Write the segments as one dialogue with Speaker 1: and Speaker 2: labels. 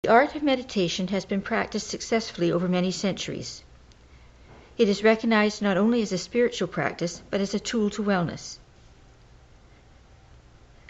Speaker 1: art of meditation has been practiced successfully over many centuries. It is recognized not only as a spiritual practice, but as a tool to wellness.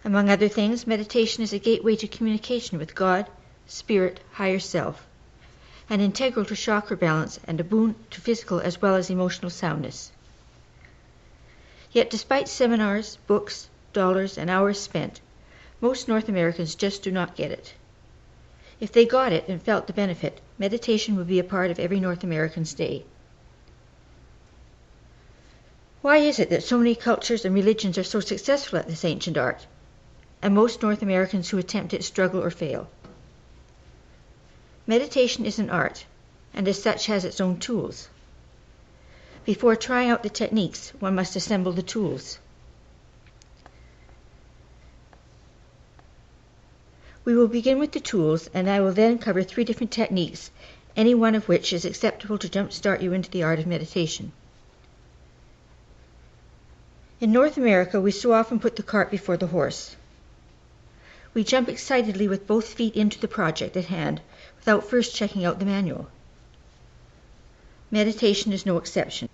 Speaker 1: Among other things, meditation is a gateway to communication with God, Spirit, Higher Self, and integral to chakra balance and a boon to physical as well as emotional soundness. Yet despite seminars, books, dollars, and hours spent, most North Americans just do not get it. If they got it and felt the benefit, meditation would be a part of every North American's day. Why is it that so many cultures and religions are so successful at this ancient art, and most North Americans who attempt it struggle or fail? Meditation is an art, and as such has its own tools. Before trying out the techniques, one must assemble the tools. We will begin with the tools, and I will then cover 3 different techniques, any one of which is acceptable to jumpstart you into the art of meditation. In North America, we so often put the cart before the horse. We jump excitedly with both feet into the project at hand without first checking out the manual. Meditation is no exception.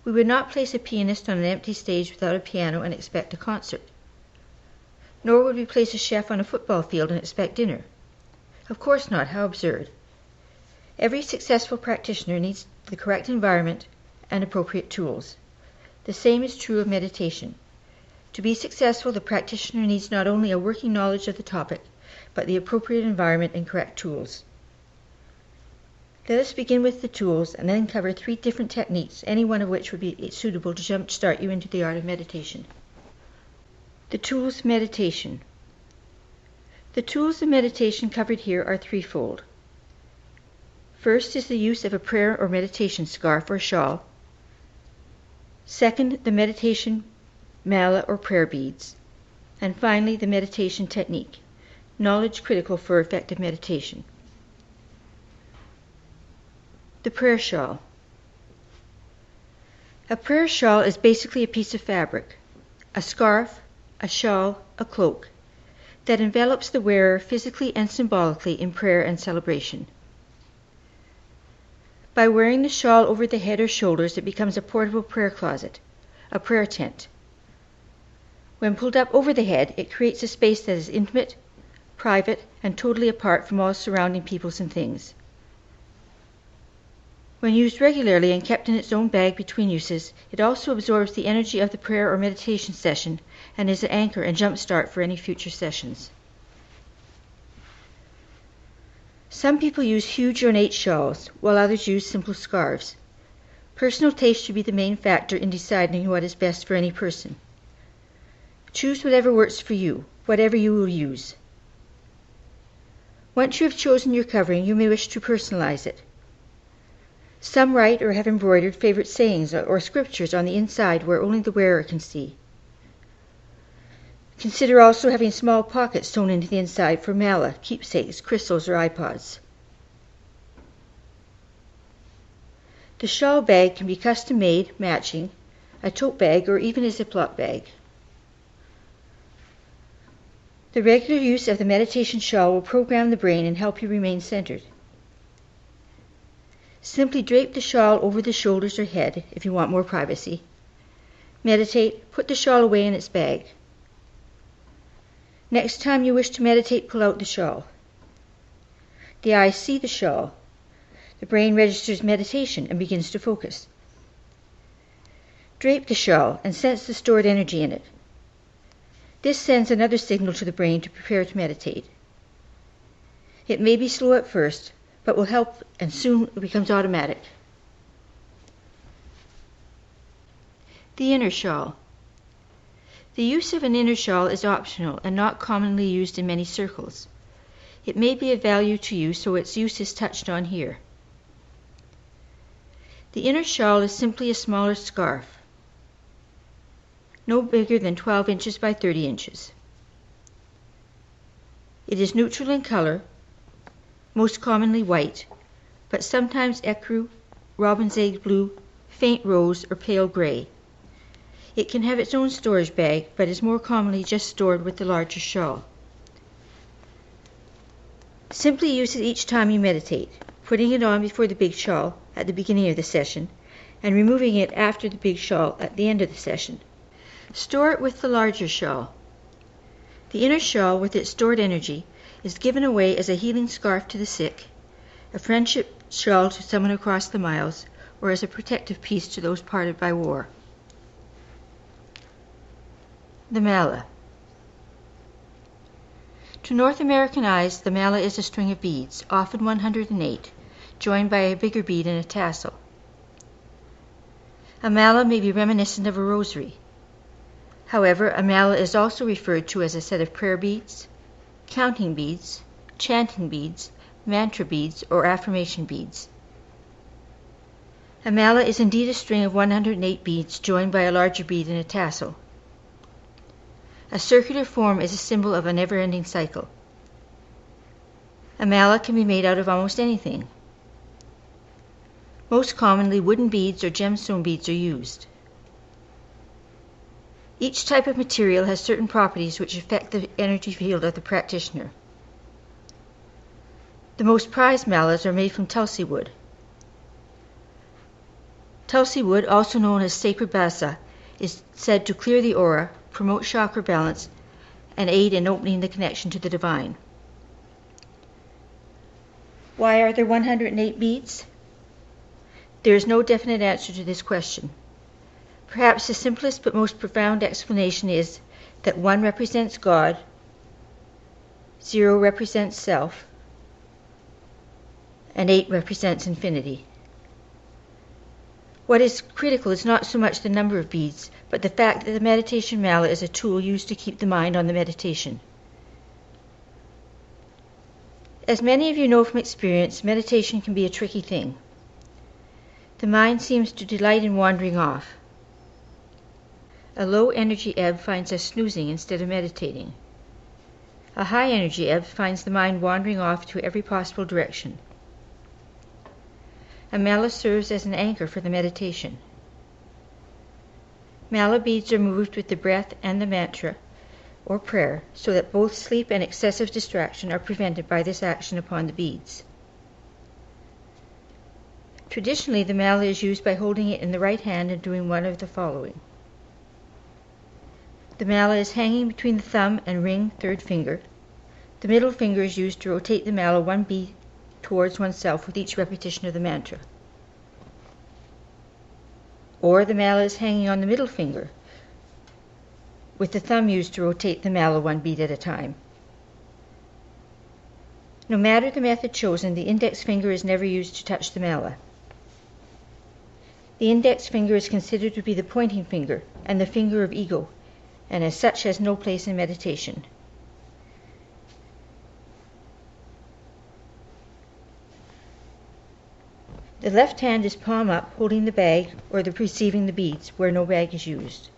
Speaker 1: We would not place a pianist on an empty stage without a piano and expect a concert. Nor would we place a chef on a football field and expect dinner. Of course not, how absurd. Every successful practitioner needs the correct environment and appropriate tools. The same is true of meditation. To be successful, the practitioner needs not only a working knowledge of the topic, but the appropriate environment and correct tools. Let us begin with the tools and then cover 3 different techniques, any one of which would be suitable to jumpstart you into the art of meditation. The tools of meditation. The tools of meditation covered here are threefold. First is the use of a prayer or meditation scarf or shawl. Second, the meditation mallet or prayer beads. And finally, the meditation technique, knowledge critical for effective meditation. The prayer shawl. A prayer shawl is basically a piece of fabric, a scarf, a shawl, a cloak, that envelops the wearer physically and symbolically in prayer and celebration. By wearing the shawl over the head or shoulders, it becomes a portable prayer closet, a prayer tent. When pulled up over the head, it creates a space that is intimate, private, and totally apart from all surrounding peoples and things. When used regularly and kept in its own bag between uses, it also absorbs the energy of the prayer or meditation session and is an anchor and jumpstart for any future sessions. Some people use huge ornate shawls, while others use simple scarves. Personal taste should be the main factor in deciding what is best for any person. Choose whatever works for you, whatever you will use. Once you have chosen your covering, you may wish to personalize it. Some write or have embroidered favorite sayings or scriptures on the inside where only the wearer can see. Consider also having small pockets sewn into the inside for mala, keepsakes, crystals, or iPods. The shawl bag can be custom made, matching, a tote bag, or even a Ziploc bag. The regular use of the meditation shawl will program the brain and help you remain centered. Simply drape the shawl over the shoulders or head if you want more privacy. Meditate, put the shawl away in its bag. Next time you wish to meditate, pull out the shawl. The eyes see the shawl. The brain registers meditation and begins to focus. Drape the shawl and sense the stored energy in it. This sends another signal to the brain to prepare to meditate. It may be slow at first, but will help, and soon it becomes automatic. The inner shawl. The use of an inner shawl is optional and not commonly used in many circles. It may be of value to you, so its use is touched on here. The inner shawl is simply a smaller scarf, no bigger than 12 inches by 30 inches. It is neutral in color, most commonly white, but sometimes ecru, robin's egg blue, faint rose, or pale gray. It can have its own storage bag, but is more commonly just stored with the larger shawl. Simply use it each time you meditate, putting it on before the big shawl at the beginning of the session and removing it after the big shawl at the end of the session. Store it with the larger shawl. The inner shawl, with its stored energy, is given away as a healing scarf to the sick, a friendship shawl to someone across the miles, or as a protective piece to those parted by war. The Mallet. To North American eyes, the Mallet is a string of beads, often 108, joined by a bigger bead and a tassel. A Mallet may be reminiscent of a rosary. However, a Mallet is also referred to as a set of prayer beads, counting beads, chanting beads, mantra beads, or affirmation beads. A Mallet is indeed a string of 108 beads joined by a larger bead and a tassel. A circular form is a symbol of a never-ending cycle. A Mallet can be made out of almost anything. Most commonly, wooden beads or gemstone beads are used. Each type of material has certain properties which affect the energy field of the practitioner. The most prized mallets are made from Tulsi wood. Tulsi wood, also known as sacred basa, is said to clear the aura, promote chakra balance, and aid in opening the connection to the divine. Why are there 108 beads? There is no definite answer to this question. Perhaps the simplest but most profound explanation is that 1 represents God, 0 represents self, and 8 represents infinity. What is critical is not so much the number of beads, but the fact that the meditation mallet is a tool used to keep the mind on the meditation. As many of you know from experience, meditation can be a tricky thing. The mind seems to delight in wandering off. A low energy ebb finds us snoozing instead of meditating. A high energy ebb finds the mind wandering off to every possible direction. A mallet serves as an anchor for the meditation. Mallet beads are moved with the breath and the mantra or prayer so that both sleep and excessive distraction are prevented by this action upon the beads. Traditionally, the mallet is used by holding it in the right hand and doing one of the following. The mallet is hanging between the thumb and ring third finger. The middle finger is used to rotate the mallet 1 beat towards oneself with each repetition of the mantra. Or the mallet is hanging on the middle finger, with the thumb used to rotate the mallet 1 beat at a time. No matter the method chosen, the index finger is never used to touch the mallet. The index finger is considered to be the pointing finger and the finger of ego, and as such has no place in meditation. The left hand is palm up, holding the bag or receiving the beads, where no bag is used.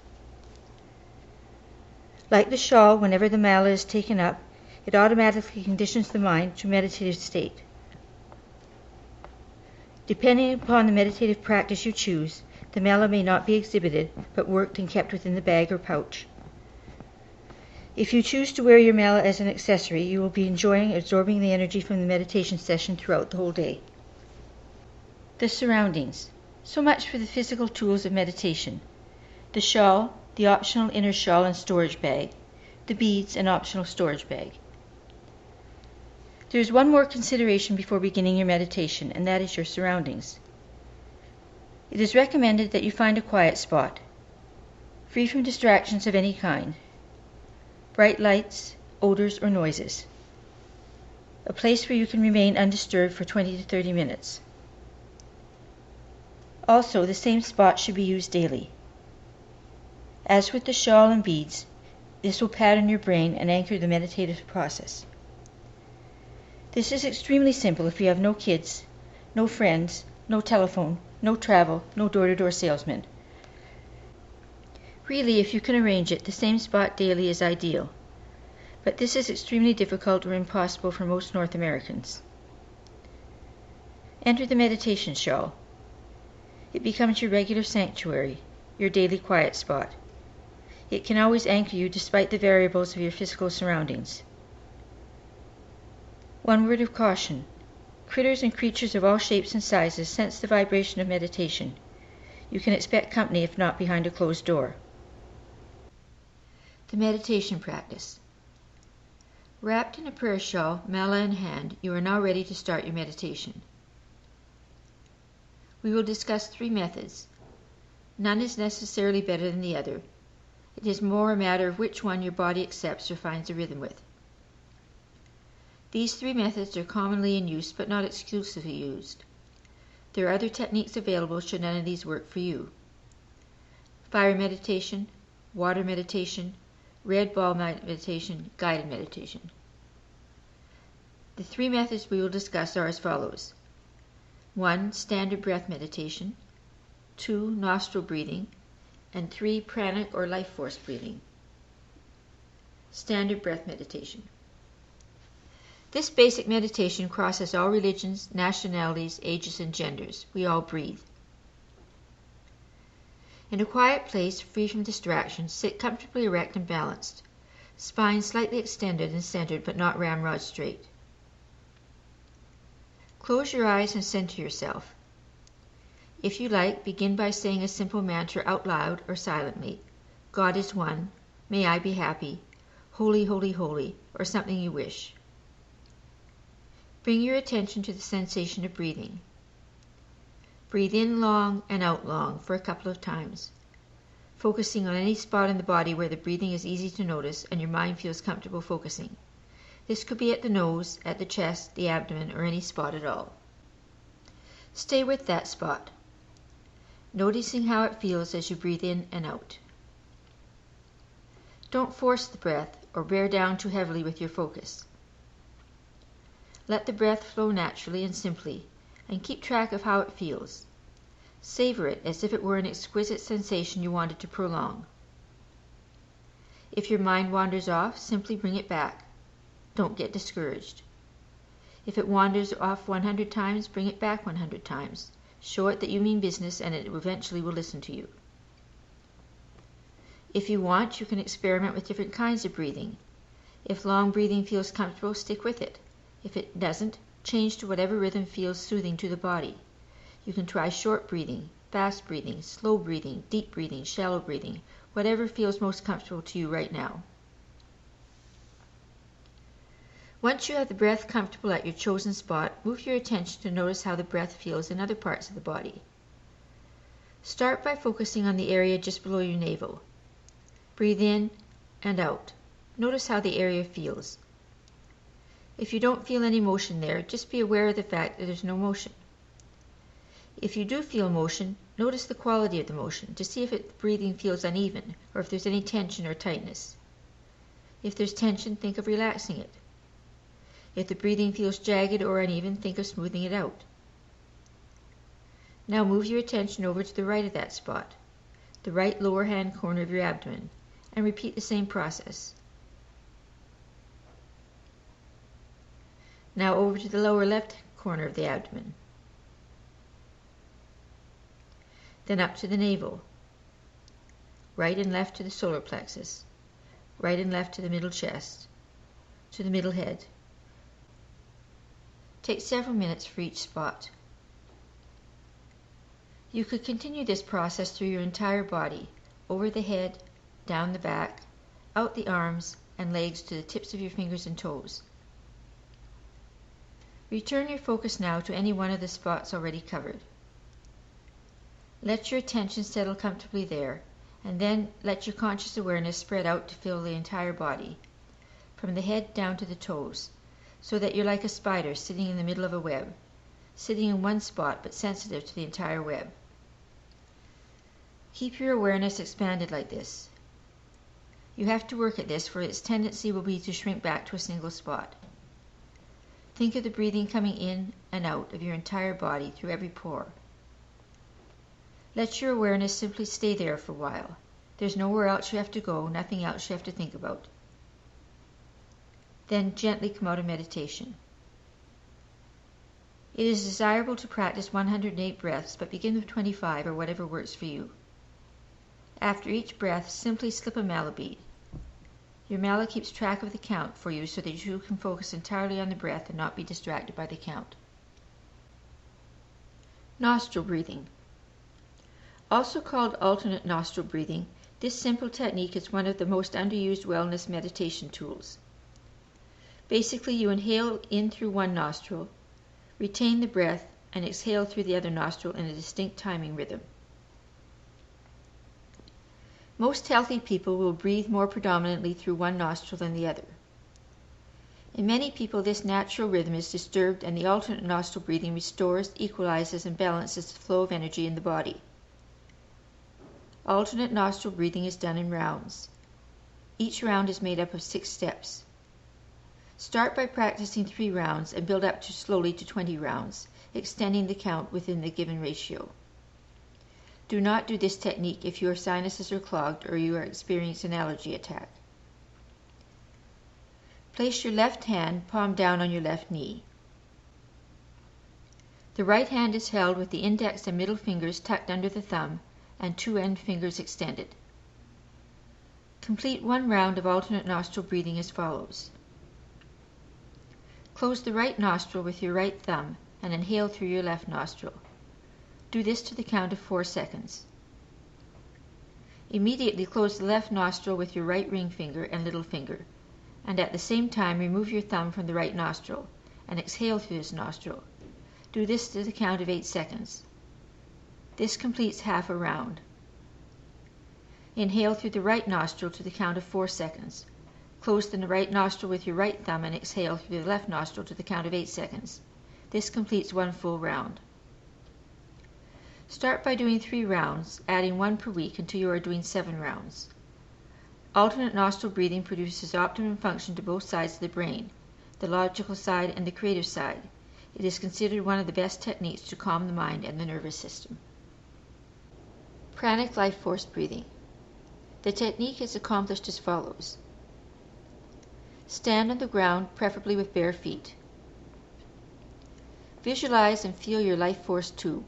Speaker 1: Like the shawl, whenever the mallet is taken up, it automatically conditions the mind to meditative state. Depending upon the meditative practice you choose, the mallet may not be exhibited, but worked and kept within the bag or pouch. If you choose to wear your mallet as an accessory, you will be enjoying absorbing the energy from the meditation session throughout the whole day. The surroundings. So much for the physical tools of meditation. The shawl, the optional inner shawl and storage bag, the beads, and optional storage bag. There is one more consideration before beginning your meditation, and that is your surroundings. It is recommended that you find a quiet spot, free from distractions of any kind, bright lights, odors, or noises. A place where you can remain undisturbed for 20 to 30 minutes. Also, the same spot should be used daily. As with the shawl and beads, this will pattern your brain and anchor the meditative process. This is extremely simple if you have no kids, no friends, no telephone, no travel, no door-to-door salesman. Really, if you can arrange it, the same spot daily is ideal. But this is extremely difficult or impossible for most North Americans. Enter the meditation shawl. It becomes your regular sanctuary, your daily quiet spot. It can always anchor you despite the variables of your physical surroundings. One word of caution. Critters and creatures of all shapes and sizes sense the vibration of meditation. You can expect company if not behind a closed door. The meditation practice. Wrapped in a prayer shawl, mala in hand, you are now ready to start your meditation. We will discuss 3 methods. None is necessarily better than the other. It is more a matter of which one your body accepts or finds a rhythm with. These 3 methods are commonly in use but not exclusively used. There are other techniques available should none of these work for you. Fire meditation, water meditation, red ball meditation, guided meditation. The 3 methods we will discuss are as follows. 1. Standard breath meditation. 2. Nostril breathing. And 3. Pranic or life force breathing. Standard breath meditation. This basic meditation crosses all religions, nationalities, ages, and genders. We all breathe. In a quiet place, free from distractions, sit comfortably erect and balanced. Spine slightly extended and centered, but not ramrod straight. Close your eyes and center yourself. If you like, begin by saying a simple mantra out loud or silently. God is one. May I be happy. Holy, holy, holy, or something you wish. Bring your attention to the sensation of breathing. Breathe in long and out long for a couple of times, focusing on any spot in the body where the breathing is easy to notice and your mind feels comfortable focusing. This could be at the nose, at the chest, the abdomen, or any spot at all. Stay with that spot, noticing how it feels as you breathe in and out. Don't force the breath or bear down too heavily with your focus. Let the breath flow naturally and simply, and keep track of how it feels. Savor it as if it were an exquisite sensation you wanted to prolong. If your mind wanders off, simply bring it back. Don't get discouraged. If it wanders off 100 times, bring it back 100 times. Show it that you mean business and it eventually will listen to you. If you want, you can experiment with different kinds of breathing. If long breathing feels comfortable, stick with it. If it doesn't, change to whatever rhythm feels soothing to the body. You can try short breathing, fast breathing, slow breathing, deep breathing, shallow breathing, whatever feels most comfortable to you right now. Once you have the breath comfortable at your chosen spot, move your attention to notice how the breath feels in other parts of the body. Start by focusing on the area just below your navel. Breathe in and out. Notice how the area feels. If you don't feel any motion there, just be aware of the fact that there's no motion. If you do feel motion, notice the quality of the motion to see if the breathing feels uneven or if there's any tension or tightness. If there's tension, think of relaxing it. If the breathing feels jagged or uneven, think of smoothing it out. Now move your attention over to the right of that spot, the right lower hand corner of your abdomen, and repeat the same process. Now over to the lower left corner of the abdomen. Then up to the navel. Right and left to the solar plexus. Right and left to the middle chest. To the middle head. Take several minutes for each spot. You could continue this process through your entire body, over the head, down the back, out the arms and legs to the tips of your fingers and toes. Return your focus now to any one of the spots already covered. Let your attention settle comfortably there, and then let your conscious awareness spread out to fill the entire body, from the head down to the toes, so that you're like a spider sitting in the middle of a web, sitting in one spot but sensitive to the entire web. Keep your awareness expanded like this. You have to work at this, for its tendency will be to shrink back to a single spot. Think of the breathing coming in and out of your entire body through every pore. Let your awareness simply stay there for a while. There's nowhere else you have to go, nothing else you have to think about. Then gently come out of meditation. It is desirable to practice 108 breaths, but begin with 25 or whatever works for you. After each breath, simply slip a mallet bead. Your mallet keeps track of the count for you so that you can focus entirely on the breath and not be distracted by the count. Nostril breathing. Also called alternate nostril breathing, this simple technique is one of the most underused wellness meditation tools. Basically, you inhale in through one nostril, retain the breath, and exhale through the other nostril in a distinct timing rhythm. Most healthy people will breathe more predominantly through one nostril than the other. In many people, this natural rhythm is disturbed, and the alternate nostril breathing restores, equalizes, and balances the flow of energy in the body. Alternate nostril breathing is done in rounds. Each round is made up of 6 steps. Start by practicing 3 rounds and build up slowly to 20 rounds, extending the count within the given ratio. Do not do this technique if your sinuses are clogged or you are experiencing an allergy attack. Place your left hand palm down on your left knee. The right hand is held with the index and middle fingers tucked under the thumb and 2 end fingers extended. Complete 1 round of alternate nostril breathing as follows. Close the right nostril with your right thumb and inhale through your left nostril. Do this to the count of 4 seconds. Immediately close the left nostril with your right ring finger and little finger, and at the same time remove your thumb from the right nostril and exhale through this nostril. Do this to the count of 8 seconds. This completes half a round. Inhale through the right nostril to the count of 4 seconds. Close the right nostril with your right thumb and exhale through the left nostril to the count of 8 seconds. This completes 1 full round. Start by doing 3 rounds, adding 1 per week until you are doing 7 rounds. Alternate nostril breathing produces optimum function to both sides of the brain, the logical side and the creative side. It is considered one of the best techniques to calm the mind and the nervous system. Pranic life force breathing. The technique is accomplished as follows. Stand on the ground, preferably with bare feet. Visualize and feel your life force tube.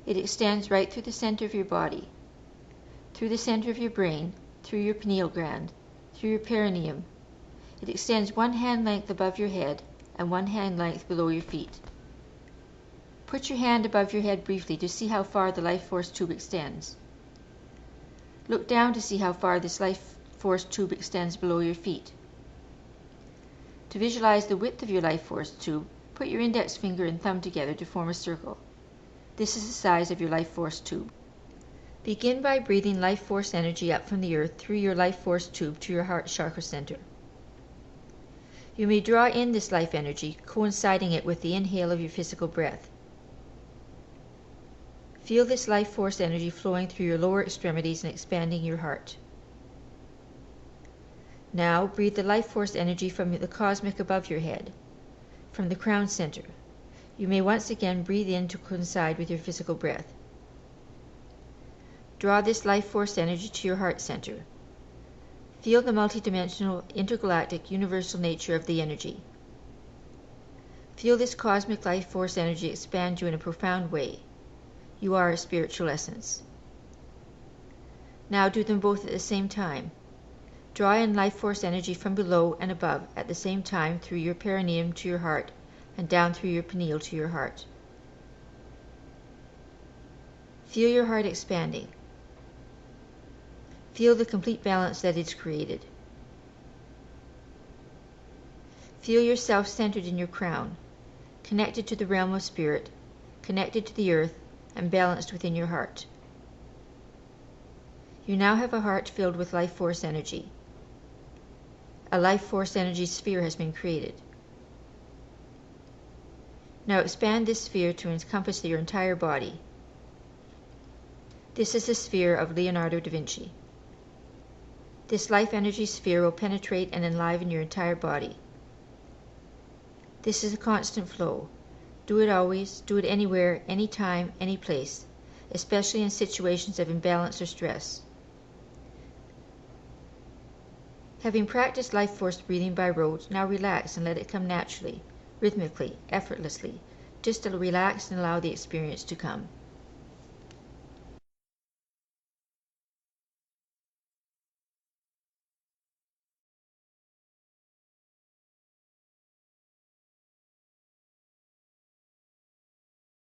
Speaker 1: It extends right through the center of your body, through the center of your brain, through your pineal gland, through your perineum. It extends 1 hand length above your head and 1 hand length below your feet. Put your hand above your head briefly to see how far the life force tube extends. Look down to see how far this life force tube extends below your feet. To visualize the width of your life force tube, put your index finger and thumb together to form a circle. This is the size of your life force tube. Begin by breathing life force energy up from the earth through your life force tube to your heart chakra center. You may draw in this life energy, coinciding it with the inhale of your physical breath. Feel this life force energy flowing through your lower extremities and expanding your heart. Now breathe the life force energy from the cosmic above your head, from the crown center. You may once again breathe in to coincide with your physical breath. Draw this life force energy to your heart center. Feel the multidimensional, intergalactic, universal nature of the energy. Feel this cosmic life force energy expand you in a profound way. You are a spiritual essence. Now do them both at the same time. Draw in life force energy from below and above at the same time through your perineum to your heart and down through your pineal to your heart. Feel your heart expanding. Feel the complete balance that is created. Feel yourself centered in your crown, connected to the realm of spirit, connected to the earth, and balanced within your heart. You now have a heart filled with life force energy. A life force energy sphere has been created. Now expand this sphere to encompass your entire body. This is the sphere of Leonardo da Vinci. This life energy sphere will penetrate and enliven your entire body. This is a constant flow. Do it always, do it anywhere, anytime, any place, especially in situations of imbalance or stress. Having practiced life force breathing by rote, now relax and let it come naturally, rhythmically, effortlessly. Just to relax and allow the experience to come.